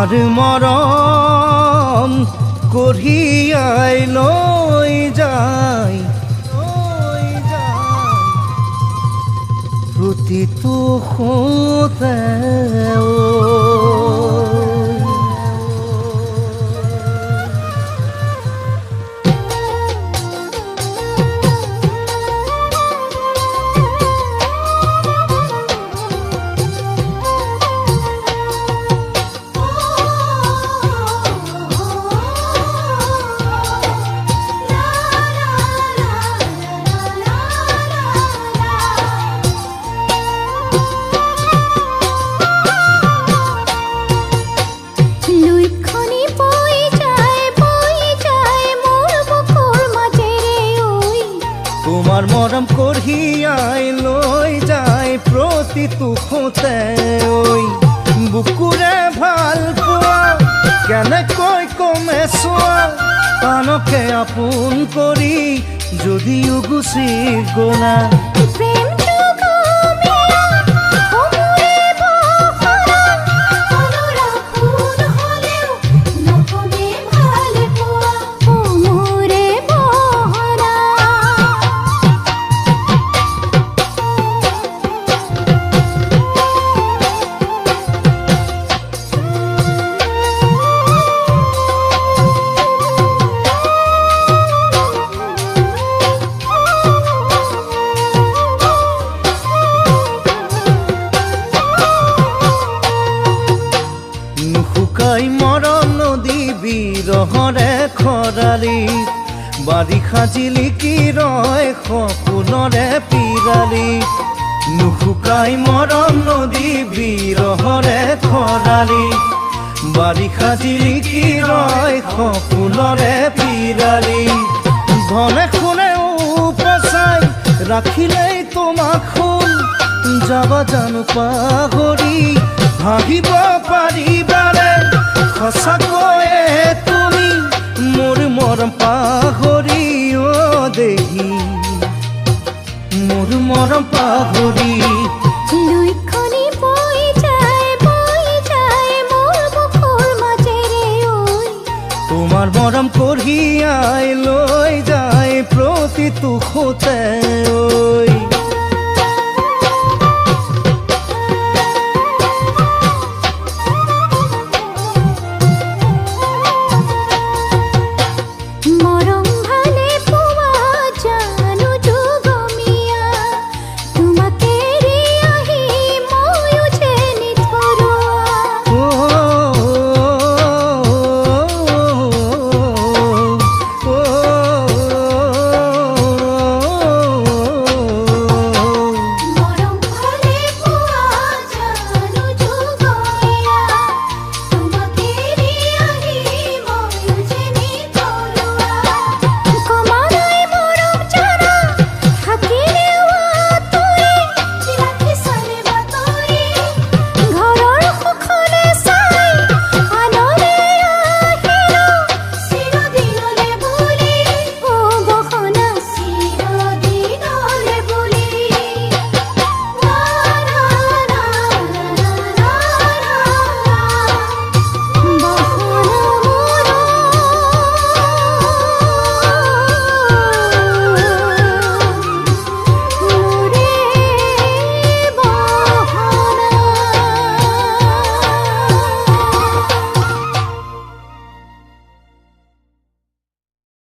তোমাৰ মৰম কঢ়িয়াই লৈ যায় প্ৰতিটো খোতে তোমাৰ মৰম কঢ়িয়াই লৈ যায় প্ৰতিটো খোতে বুকুৰে ভাল পোৱা কেনেকৈ কমে চোৱা পানকে আপোন কৰি যদিও গুচি গলা মৰম নদী বিৰহৰে খৰালি বাৰিষা জিলিকি ৰয় সপোনৰে পিৰালি নুশুকাই মৰম নদী বিৰহৰে খৰালি বাৰিষা জিলিকি ৰয় সপোনৰে পিৰালি ধনে শুনে উপচাই ৰাখিলেই তোমাক শুন যাবা জানো পাহৰি ভাবিব পাৰিবাৰে সঁচাকৈয়ে তুমি মোৰ মৰম পাহৰি দেহি মোৰ মৰম পাহৰি তোমাৰ মৰম কঢ়িয়াই লৈ যায় প্ৰতিটো খোতে